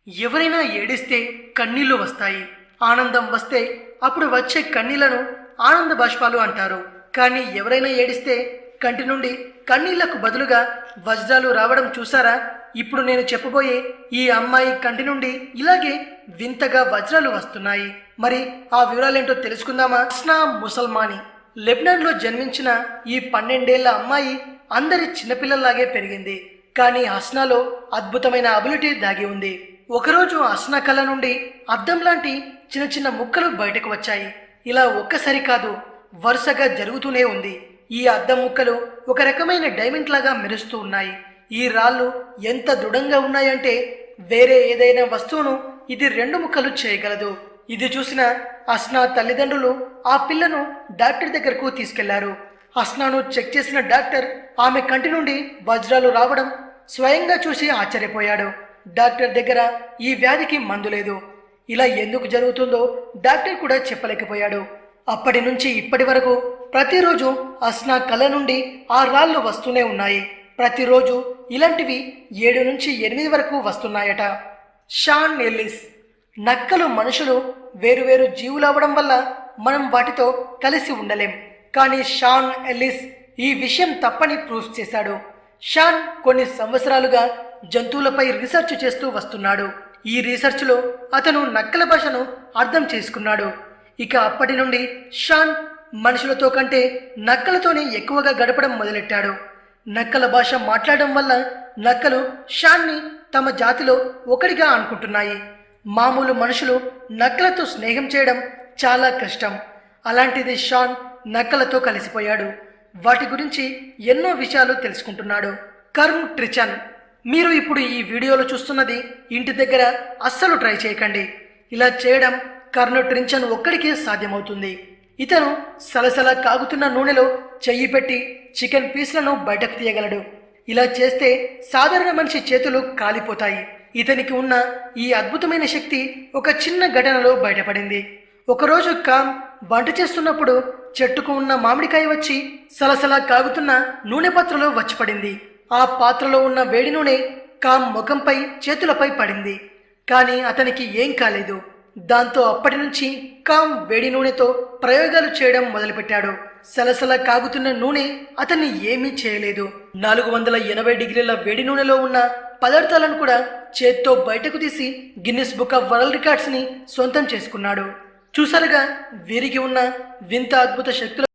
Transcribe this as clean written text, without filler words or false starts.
ఎవరైనా ఏడిస్తే కన్నీళ్లు వస్తాయి. ఆనందం వస్తే అప్పుడు వచ్చే కన్నీళ్లను ఆనంద బాష్పాలు అంటారు. కానీ ఎవరైనా ఏడిస్తే కంటి నుండి కన్నీళ్లకు బదులుగా వజ్రాలు రావడం చూసారా? ఇప్పుడు నేను చెప్పబోయే ఈ అమ్మాయి కంటి నుండి ఇలాగే వింతగా వజ్రాలు వస్తున్నాయి. మరి ఆ వివరాలేంటో తెలుసుకుందామా? హస్నా ముసల్మానీ లెబనాన్లో జన్మించిన ఈ 12 ఏళ్ల అమ్మాయి అందరి చిన్నపిల్లల్లాగే పెరిగింది. కానీ హస్నాలో అద్భుతమైన అబిలిటీ దాగి ఉంది. ఒకరోజు హస్నా కళ్ళ నుండి అద్దం లాంటి చిన్న చిన్న ముక్కలు బయటకు వచ్చాయి. ఇలా ఒక్కసారి కాదు, వరుసగా జరుగుతూనే ఉంది. ఈ అద్దం ముక్కలు ఒక రకమైన డైమండ్ లాగా మెరుస్తూ ఉన్నాయి. ఈ రాళ్ళు ఎంత దృఢంగా ఉన్నాయంటే వేరే ఏదైనా వస్తువును ఇది 2 ముక్కలు చేయగలదు. ఇది చూసిన హస్నా తల్లిదండ్రులు ఆ పిల్లను డాక్టర్ దగ్గరకు తీసుకెళ్లారు. హస్నాను చెక్ చేసిన డాక్టర్ ఆమె కంటి నుండి వజ్రాలు రావడం స్వయంగా చూసి ఆశ్చర్యపోయాడు. డాక్టర్ దగ్గర ఈ వ్యాధికి మందు లేదు. ఇలా ఎందుకు జరుగుతుందో డాక్టర్ కూడా చెప్పలేకపోయాడు. అప్పటి నుంచి ఇప్పటి వరకు ప్రతిరోజు హస్నా కళ్ళ నుండి ఆ రాళ్ళు వస్తూనే ఉన్నాయి. ప్రతిరోజు ఇలాంటివి 7 నుంచి 8 వరకు వస్తున్నాయట. షాన్ ఎల్లిస్ నక్కలు మనుషులు వేరువేరు జీవులవ్వడం వల్ల మనం వాటితో కలిసి ఉండలేం. కానీ షాన్ ఎల్లిస్ ఈ విషయం తప్పని ప్రూఫ్ చేశాడు. షాన్ కొన్ని సంవత్సరాలుగా జంతువులపై రీసెర్చ్ చేస్తూ వస్తున్నాడు. ఈ రీసెర్చ్లో అతను నక్కల భాషను అర్థం చేసుకున్నాడు. ఇక అప్పటి నుండి షాన్ మనుషులతో కంటే నక్కలతోనే ఎక్కువగా గడపడం మొదలెట్టాడు. నక్కల భాష మాట్లాడడం వల్ల నక్కలు షాన్ని తమ జాతిలో ఒకటిగా అనుకుంటున్నాయి. మామూలు మనుషులు నక్కలతో స్నేహం చేయడం చాలా కష్టం. అలాంటిది షాన్ నక్కలతో కలిసిపోయాడు. వాటి గురించి ఎన్నో విషయాలు తెలుసుకుంటున్నాడు. కర్మ్ ట్రిచన్ మీరు ఇప్పుడు ఈ వీడియోలో చూస్తున్నది ఇంటి దగ్గర అస్సలు ట్రై చేయకండి. ఇలా చేయడం కర్మ్ ట్రిచన్ ఒక్కడికే సాధ్యమవుతుంది. ఇతను సలసల కాగుతున్న నూనెలో చెయ్యి పెట్టి చికెన్ పీస్లను బయటకు తీయగలడు. ఇలా చేస్తే సాధారణ మనిషి చేతులు కాలిపోతాయి. ఇతనికి ఉన్న ఈ అద్భుతమైన శక్తి ఒక చిన్న ఘటనలో బయటపడింది. ఒకరోజు కామ్ వంట చేస్తున్నప్పుడు చెట్టుకు ఉన్న మామిడికాయ వచ్చి సలసల కాగుతున్న నూనె పాత్రలో వచ్చి పడింది. ఆ పాత్రలో ఉన్న వేడి నూనె కామ్ ముఖంపై చేతులపై పడింది. కానీ అతనికి ఏం కాలేదు. దాంతో అప్పటి నుంచి కామ్ వేడి నూనెతో ప్రయోగాలు చేయడం మొదలుపెట్టాడు. సలసల కాగుతున్న నూనె అతన్ని ఏమీ చేయలేదు. 480 డిగ్రీల వేడి నూనెలో ఉన్న పదార్థాలను కూడా చేత్తో బయటకు తీసి Guinness book of world records ని సొంతం చేసుకున్నాడు. చూసారుగా వీరికి ఉన్న వింత అద్భుత శక్తుల